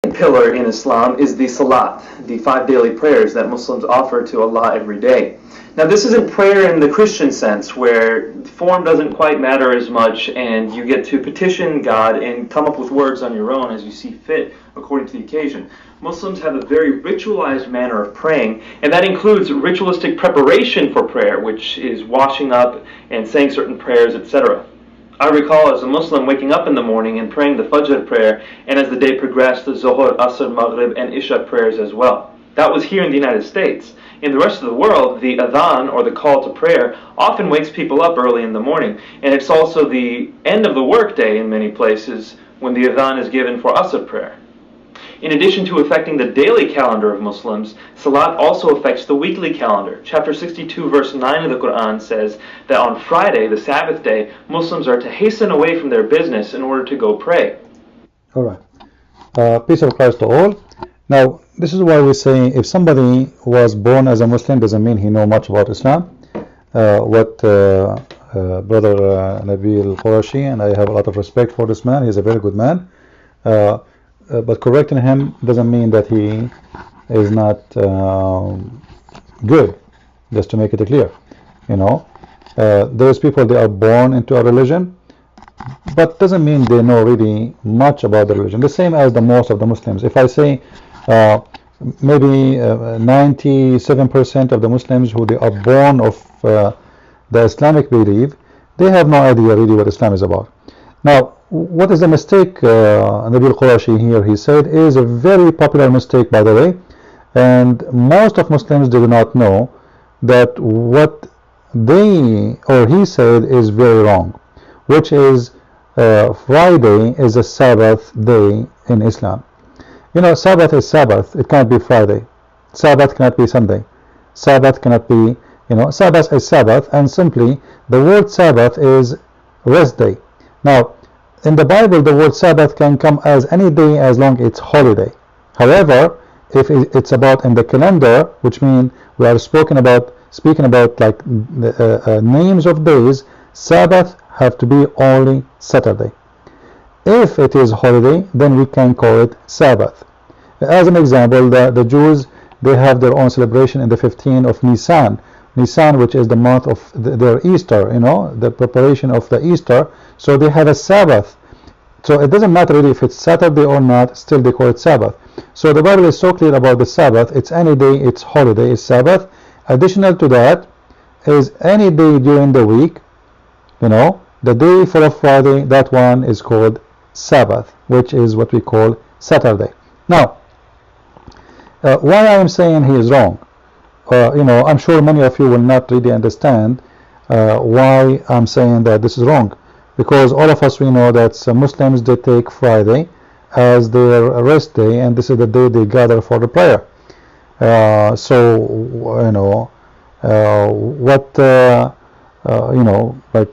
pillar in Islam is the Salat, the 5 daily prayers that Muslims offer to Allah every day. Now, this isn't prayer in the Christian sense, where form doesn't quite matter as much and you get to petition God and come up with words on your own as you see fit according to the occasion. Muslims have a very ritualized manner of praying, and that includes ritualistic preparation for prayer, which is washing up and saying certain prayers, etc. I recall as a Muslim waking up in the morning and praying the Fajr prayer, and as the day progressed, the Zuhr, Asr, Maghrib, and Isha prayers as well. That was here in the United States. In the rest of the world, the adhan, or the call to prayer, often wakes people up early in the morning, and it's also the end of the workday in many places when the adhan is given for Asr prayer. In addition to affecting the daily calendar of Muslims, Salat also affects the weekly calendar. Chapter 62 verse 9 of the Quran says that on Friday, the Sabbath day, Muslims are to hasten away from their business in order to go pray. Alright. Peace of Christ to all. Now, this is why we say if somebody was born as a Muslim doesn't mean he knows much about Islam. What Brother Nabeel Qureshi, and I have a lot of respect for this man, he's a very good man. But correcting him doesn't mean that he is not good, just to make it clear. You know, there's people, they are born into a religion, but doesn't mean they know really much about the religion. The same as the most of the Muslims. If I say maybe 97% of the Muslims who they are born of the Islamic belief, they have no idea really what Islam is about. Now, what is the mistake Nabeel Qureshi here, he said, is a very popular mistake, by the way, and most of Muslims do not know that what they or he said is very wrong, which is Friday is a Sabbath day in Islam. You know, Sabbath is Sabbath, it cannot be Friday. Sabbath cannot be Sunday. Sabbath cannot be, you know, Sabbath is Sabbath, and simply the word Sabbath is rest day. Now, in the Bible, the word Sabbath can come as any day as long as it's holiday. However, if it's about in the calendar, which means we are speaking about like the names of days, Sabbath have to be only Saturday. If it is holiday, then we can call it Sabbath. As an example, the Jews, they have their own celebration in the 15th of Nisan, which is the month of their Easter, you know, the preparation of the Easter. So they have a Sabbath. So it doesn't matter really if it's Saturday or not, still they call it Sabbath. So the Bible is so clear about the Sabbath. It's any day, it's holiday, it's Sabbath. Additional to that is any day during the week, you know, the day for a Friday, that one is called Sabbath, which is what we call Saturday. Now, why I am saying he is wrong, you know, I'm sure many of you will not really understand why I'm saying that this is wrong, because all of us, we know that Muslims, they take Friday as their rest day, and this is the day they gather for the prayer. So you know, you know, like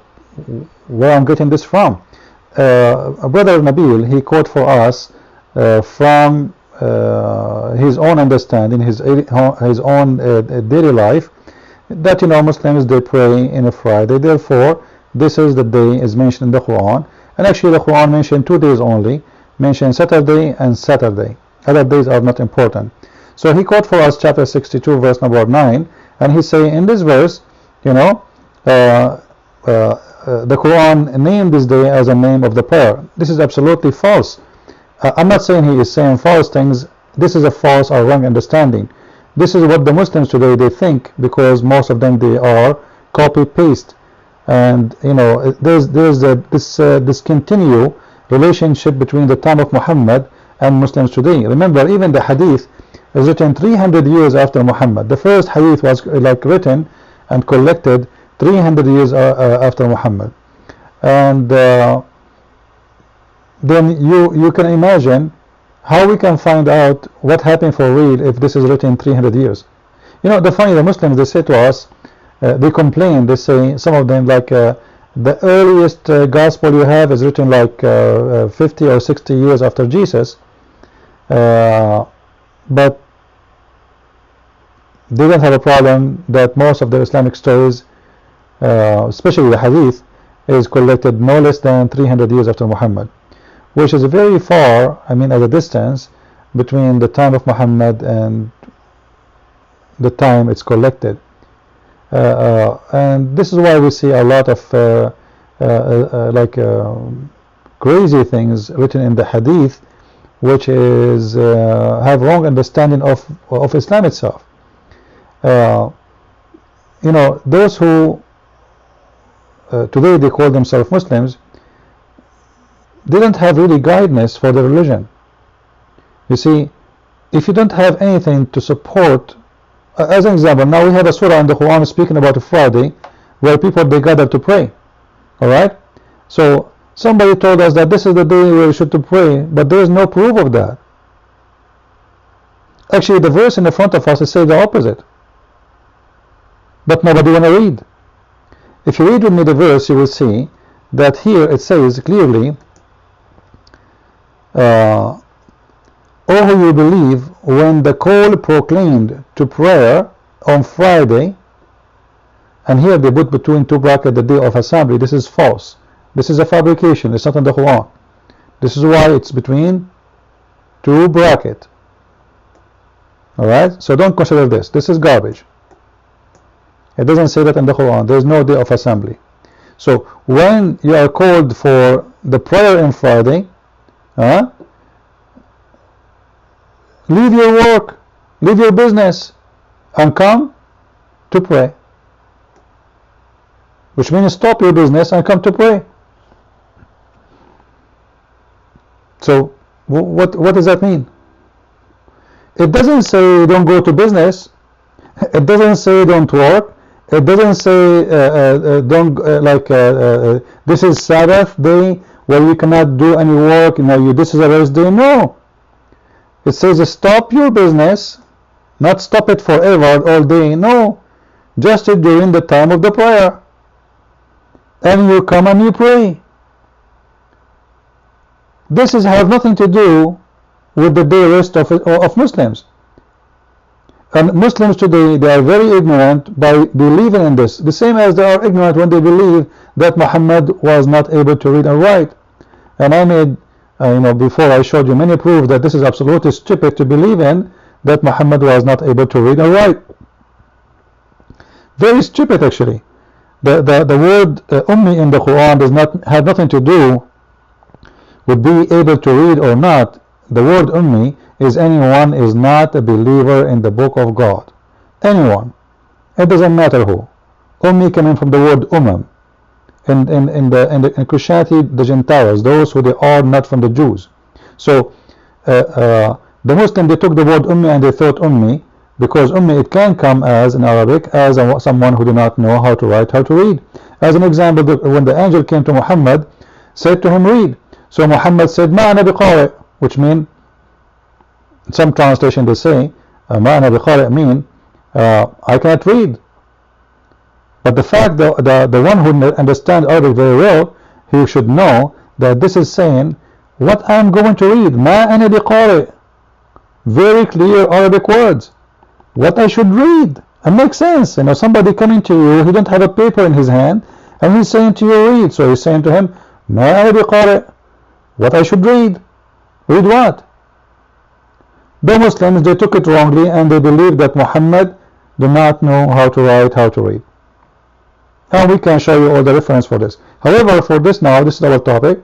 where I'm getting this from. Brother Nabeel, he quote for us from his own understanding, his own daily life, that, you know, Muslims, they pray in a Friday, therefore this is the day is mentioned in the Quran. And actually the Quran mentioned 2 days only, mentioned Saturday and Saturday. Other days are not important. So he quote for us chapter 62 verse number 9, and he say in this verse, you know, the Quran named this day as a name of the prayer. This is absolutely false. I'm not saying he is saying false things. This is a false or wrong understanding. This is what the Muslims today, they think, because most of them, they are copy paste, and you know, there's this continual relationship between the time of Muhammad and Muslims today. Remember, even the hadith is written 300 years after Muhammad. The first hadith was like written and collected 300 years after Muhammad, and then you can imagine how we can find out what happened for real if this is written 300 years. You know, the funny, the Muslims, they say to us, they complain, they say, some of them, like the earliest gospel you have is written like 50 or 60 years after Jesus, but they don't have a problem that most of the Islamic stories, especially the hadith, is collected no less than 300 years after Muhammad, which is very far, I mean, at a distance, between the time of Muhammad and the time it's collected. And this is why we see a lot of crazy things written in the hadith, which is have wrong understanding of Islam itself. You know, those who today they call themselves Muslims didn't have really guidance for the religion. You see, if you don't have anything to support, as an example, now we have a surah in the Quran speaking about a Friday where people they gather to pray. Alright? So somebody told us that this is the day where we should to pray, but there is no proof of that. Actually, the verse in the front of us is saying the opposite. But nobody want to read. If you read with me the verse, you will see that here it says clearly, O who you believe, when the call proclaimed to prayer on Friday, and here they put between two brackets the day of assembly. This is false. This is a fabrication. It's not in the Quran. This is why it's between two brackets. Alright? So don't consider this. This is garbage. It doesn't say that in the Quran. There is no day of assembly. So when you are called for the prayer on Friday, leave your work, leave your business, and come to pray. Which means stop your business and come to pray. So what does that mean? It doesn't say don't go to business. It doesn't say don't work. It doesn't say this is Sabbath day where you cannot do any work. You know, this is a rest day. No. It says stop your business, not stop it forever all day. No, just during the time of the prayer, and you come and you pray. This has nothing to do with the day rest of Muslims. And Muslims today, they are very ignorant by believing in this, the same as they are ignorant when they believe that Muhammad was not able to read and write. And I made, before I showed you many proof that this is absolutely stupid to believe in, that Muhammad was not able to read and write. Very stupid, actually. The word ummi in the Quran does not have nothing to do with being able to read or not. The word ummi is anyone is not a believer in the book of God. Anyone. It doesn't matter who. Ummi coming from the word in Christianity, the Gentiles, those who they are not from the Jews. So the Muslim, they took the word ummi and they thought ummi, because ummi it can come as in Arabic as someone who do not know how to write, how to read. As an example, when the angel came to Muhammad, said to him, read. So Muhammad said, ma ana biqari, which mean, some translation they say, ma ana biqari mean, I cannot read. But the fact that the one who understands Arabic very well, he should know that this is saying what I am going to read. Ma ana biqari. Very clear Arabic words. What I should read. It makes sense. Somebody coming to you, he don't have a paper in his hand, and he's saying to you, read. So he's saying to him, ma ana biqari. What I should read. Read what? The Muslims, they took it wrongly, and they believe that Muhammad do not know how to write, how to read. And we can show you all the reference for this. However, for this now, this is our topic.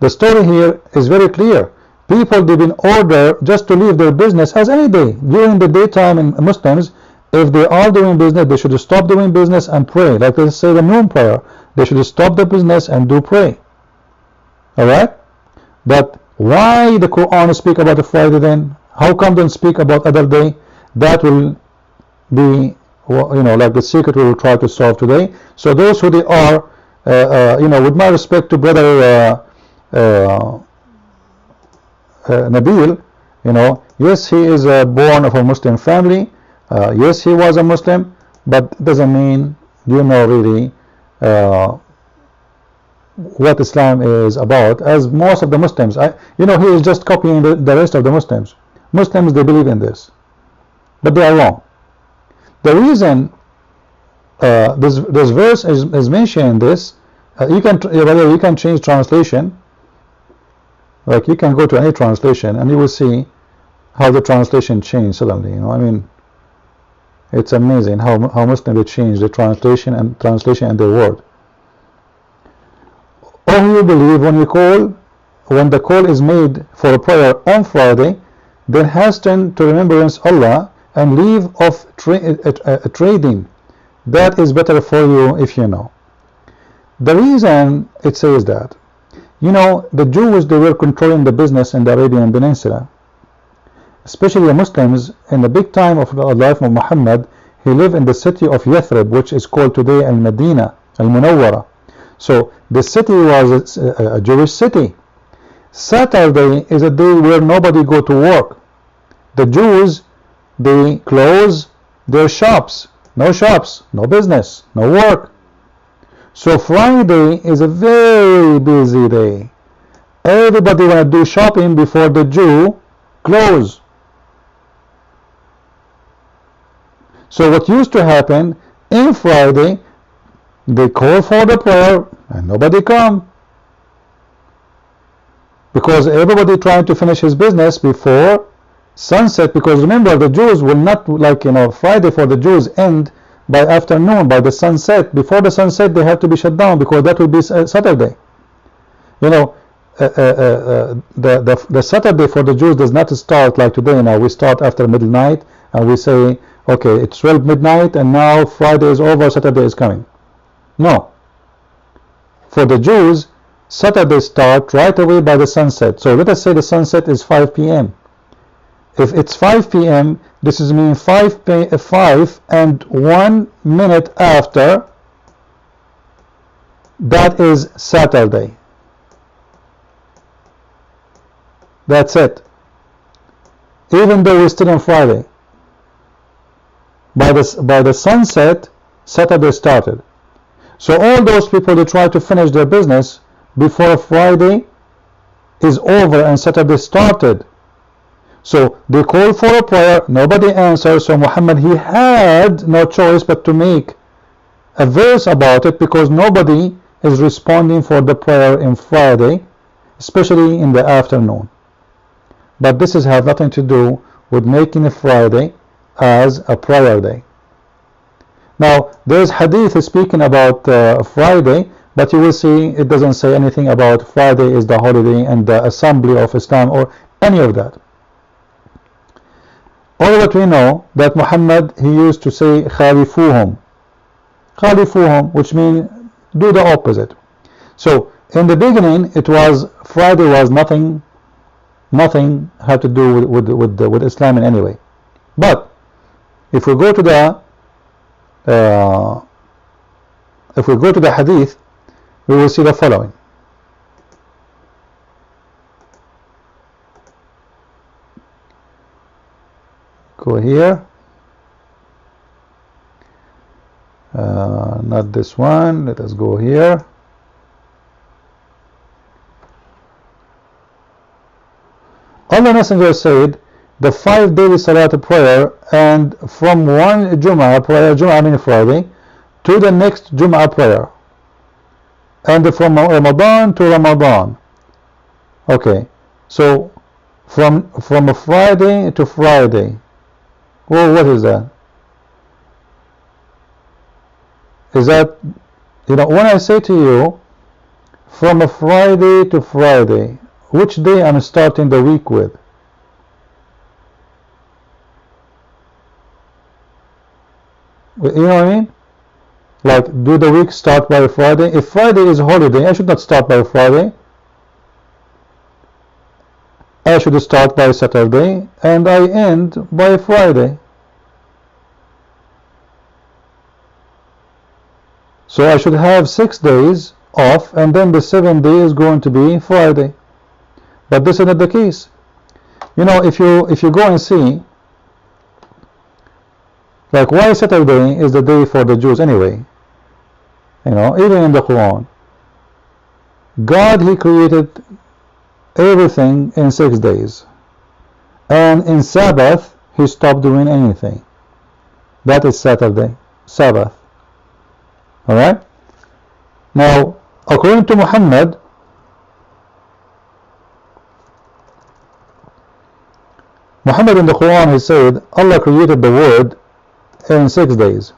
The story here is very clear. People, they've been ordered just to leave their business as any day. During the daytime in Muslims, if they are doing business, they should stop doing business and pray. Like they say the noon prayer. They should stop the business and do pray. Alright? But why the Quran speak about the Friday then? How come don't speak about other day? That will be, like the secret we will try to solve today. So those who they are, with my respect to brother Nabeel, yes, he is born of a Muslim family. Yes, he was a Muslim, but doesn't mean really what Islam is about. As most of the Muslims, he is just copying the rest of the Muslims. Muslims, they believe in this, but they are wrong. The reason this verse is mentioned in this, you can change translation. Like you can go to any translation and you will see how the translation changed suddenly. You know, I mean, it's amazing how Muslim they change the translation and the word. Or you believe when the call is made for a prayer on Friday, then hasten to remembrance Allah and leave off trading. That is better for you if you know. The reason it says that, you know, the Jews, they were controlling the business in the Arabian Peninsula, especially the Muslims. In the big time of the life of Muhammad, he lived in the city of Yathrib, which is called today Al-Madinah, Al-Munawwara. So the city was a Jewish city. Saturday is a day where nobody go to work. The Jews, they close their shops. No shops, no business, no work. So Friday is a very busy day. Everybody want to do shopping before the Jew close. So what used to happen in Friday, they call for the prayer and nobody come, because everybody trying to finish his business before sunset. Because remember, the Jews will not, like, you know, Friday for the Jews end by afternoon, by the sunset. Before the sunset they have to be shut down, because that will be Saturday. You know, the Saturday for the Jews does not start like today. Now we start after midnight and we say, okay, it's 12 midnight and now Friday is over, Saturday is coming. No. For the Jews, Saturday start right away by the sunset. So let us say the sunset is 5 p.m. If it's 5 p.m., this is mean 5 and 1 minute after, that is Saturday. That's it. Even though we're still on Friday, by the sunset, Saturday started. So all those people, they try to finish their business before Friday is over and Saturday started. So they call for a prayer, nobody answers. So Muhammad, he had no choice but to make a verse about it, because nobody is responding for the prayer in Friday, especially in the afternoon. But this has nothing to do with making a Friday as a prayer day. Now there's hadith speaking about Friday, but you will see it doesn't say anything about Friday is the holiday and the assembly of Islam or any of that. All that we know that Muhammad, he used to say khalifuhum, which means do the opposite. So in the beginning, it was Friday was nothing had to do with Islam in any way. But if we go to the hadith, we will see the following. Go here. Not this one. Let us go here. Allah Messenger said, the 5 daily Salat prayer, and from one Jum'ah prayer, Jum'ah meaning Friday, to the next Jum'ah prayer, and from Ramadan to Ramadan. Okay, so from a Friday to Friday. Well, what is that? Is that, you know, when I say to you, from a Friday to Friday, which day I'm starting the week with? You know what I mean? Like, do the week start by Friday? If Friday is a holiday, I should not start by Friday. I should start by Saturday and I end by Friday. So I should have 6 days off, and then the 7th day is going to be Friday. But this is not the case. You know, if you go and see, like, why Saturday is the day for the Jews anyway? You know, even in the Quran, God, he created everything in 6 days, and in Sabbath he stopped doing anything. That is Saturday, Sabbath. Alright? Now, according to Muhammad, Muhammad in the Quran, he said Allah created the world in 6 days.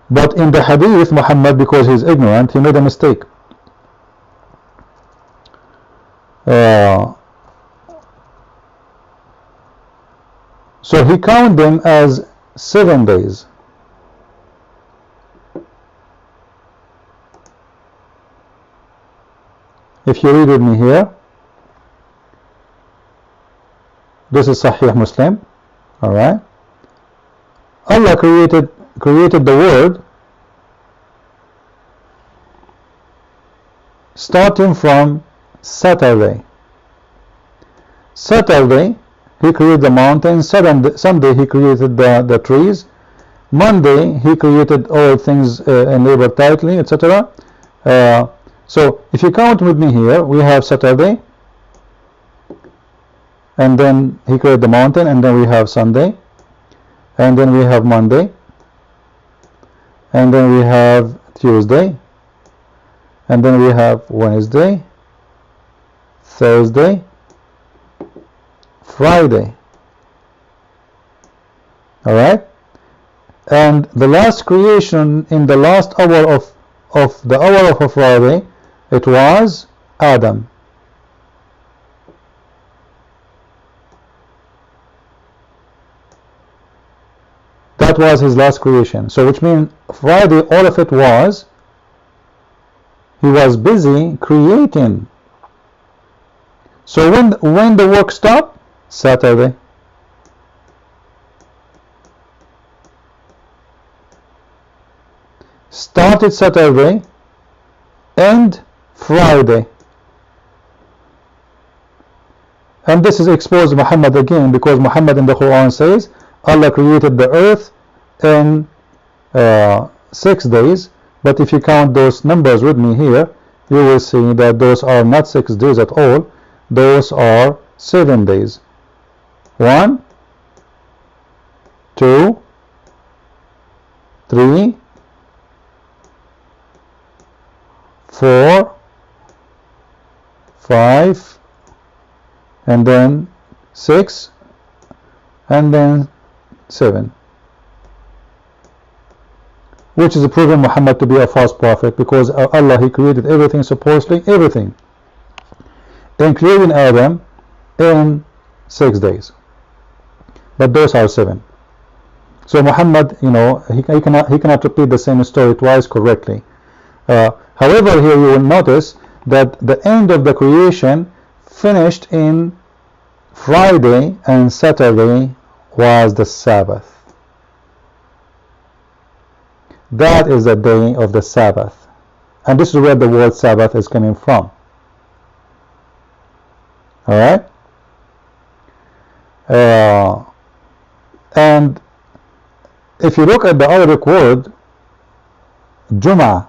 But in the hadith, Muhammad, because he's ignorant, he made a mistake. So he counted them as 7 days. If you read with me here, this is Sahih Muslim. Alright. Allah created the world starting from Saturday. Saturday he created the mountains. Sunday he created the trees. Monday he created all things in labor tightly, etc. So if you count with me here, we have Saturday, and then he created the mountain, and then we have Sunday, and then we have Monday, and then we have Tuesday, and then we have Wednesday, Thursday, Friday. Alright? And the last creation in the last hour of the hour of a Friday, it was Adam. That was his last creation. So which means Friday, all of it was, he was busy creating. So when the work stopped? Saturday. Started Saturday, end Friday. And this is exposed Muhammad again, because Muhammad in the Quran says Allah created the earth in 6 days. But if you count those numbers with me here, you will see that those are not 6 days at all. Those are 7 days. 1, 2, 3, 4, 5, and then 6, and then 7, which is proving Muhammad to be a false prophet, because Allah, he created everything, supposedly everything, including Adam, in 6 days. But those are 7. So Muhammad, you know, he cannot repeat the same story twice correctly. However, here you will notice that the end of the creation finished in Friday, and Saturday was the Sabbath. That is the day of the Sabbath. And this is where the word Sabbath is coming from. Alright? And if you look at the Arabic word Jum'ah,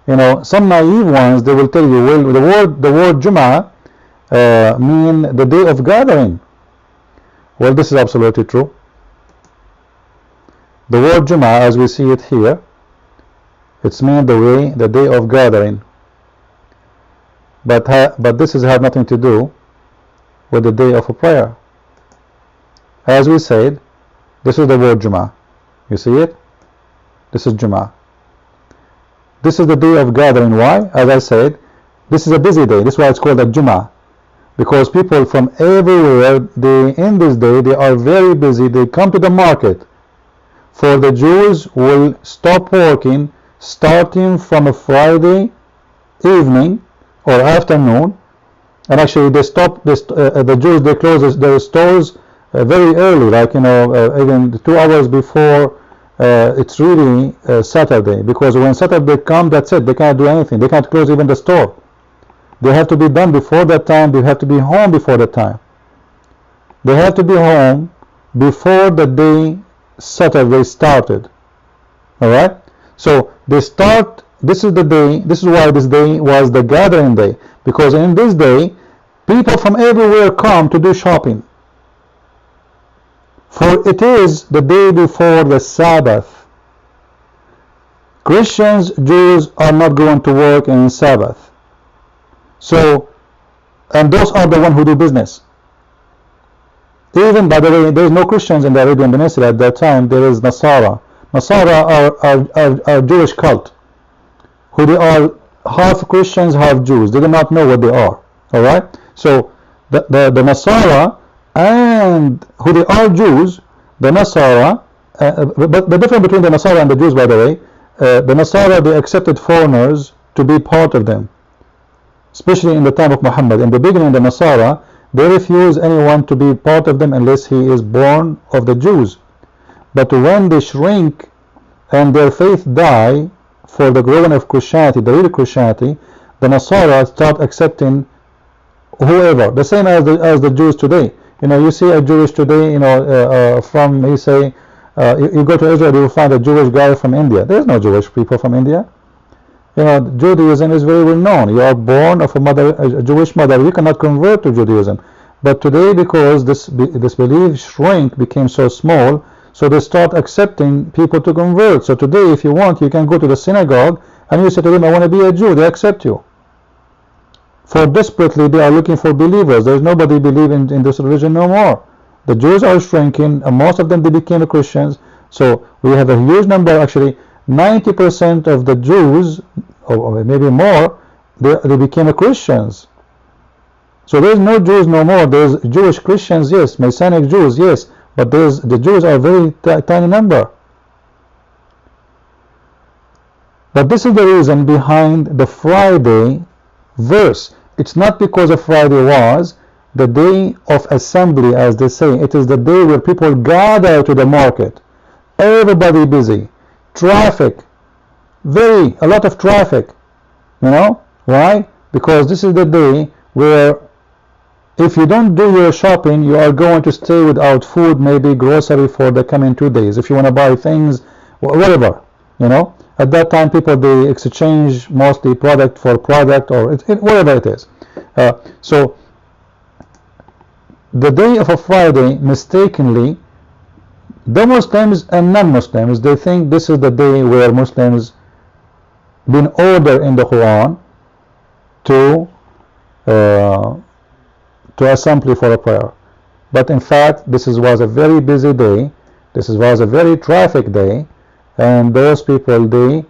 you know, some naive ones, they will tell you, well, the word Jum'ah mean the day of gathering. Well, this is absolutely true. The word Jum'ah, as we see it here, it's mean the day of gathering. But this has nothing to do with the day of a prayer. As we said, this is the word Jum'ah. You see it? This is Jum'ah. This is the day of gathering. Why? As I said, this is a busy day. This is why it's called a Jum'ah. Because people from everywhere, in this day, they are very busy. They come to the market. For the Jews will stop working starting from a Friday evening or afternoon. And actually they stop, the Jews, they close their stores very early, like, you know, even 2 hours before it's really Saturday, because when Saturday comes, that's it. They can't do anything. They can't close even the store. They have to be done before that time. They have to be home before that time. They have to be home before the day Saturday started. Alright? So they start, this is the day, this is why this day was the gathering day, because in this day people from everywhere come to do shopping. For it is the day before the Sabbath. Christians, Jews are not going to work in Sabbath. So And those are the ones who do business. Even, by the way, there is no Christians in the Arabian Peninsula at that time. There is Nasara. Nasara are Jewish cult, who they are half Christians, half Jews. They do not know what they are. All right. So the Nasara, and who they are Jews, the Nasara. But the difference between the Nasara and the Jews, by the way, the Nasara, they accepted foreigners to be part of them, especially in the time of Muhammad. In the beginning, the Nasara, they refuse anyone to be part of them unless he is born of the Jews. But when they shrink and their faith die for the growing of Christianity, the real Christianity, the Nasara start accepting whoever, the same as the Jews today. You know, you see a Jewish today, you know, from, you say, you go to Israel, you will find a Jewish guy from India. There is no Jewish people from India. You know, Judaism is very well known. You are born of a Jewish mother. You cannot convert to Judaism. But today, because this belief shrink, became so small, so they start accepting people to convert. So today, if you want, you can go to the synagogue and you say to them, I want to be a Jew. They accept you. For desperately, they are looking for believers. There is nobody believing in this religion no more. The Jews are shrinking, and most of them, they became Christians. So we have a huge number, actually, 90% of the Jews, or maybe more, they became Christians. So there's no Jews no more. There's Jewish Christians, yes, Messianic Jews, yes, but the Jews are a very tiny number. But this is the reason behind the Friday verse. It's not because of Friday was the day of assembly, as they say. It is the day where people gather to the market. Everybody busy. Traffic. A lot of traffic. You know? Why? Because this is the day where if you don't do your shopping, you are going to stay without food, maybe grocery for the coming 2 days. If you want to buy things, whatever, you know. At that time, people, they exchange mostly product for product, or whatever it is. So the day of a Friday, mistakenly, the Muslims and non-Muslims, they think this is the day where Muslims been ordered in the Quran to assembly for a prayer. But in fact, this was a very busy day. This was a very traffic day, and those people, they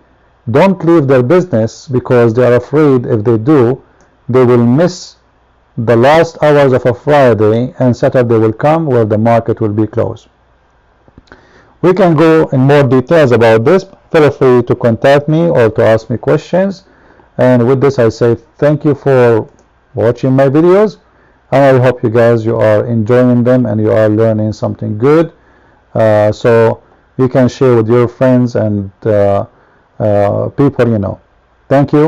don't leave their business because they are afraid if they do, they will miss the last hours of a Friday, and Saturday will come where the market will be closed. We can go in more details about this. Feel free to contact me or to ask me questions. And with this, I say thank you for watching my videos, and I hope you guys, you are enjoying them and you are learning something good, so you can share with your friends and people you know. Thank you.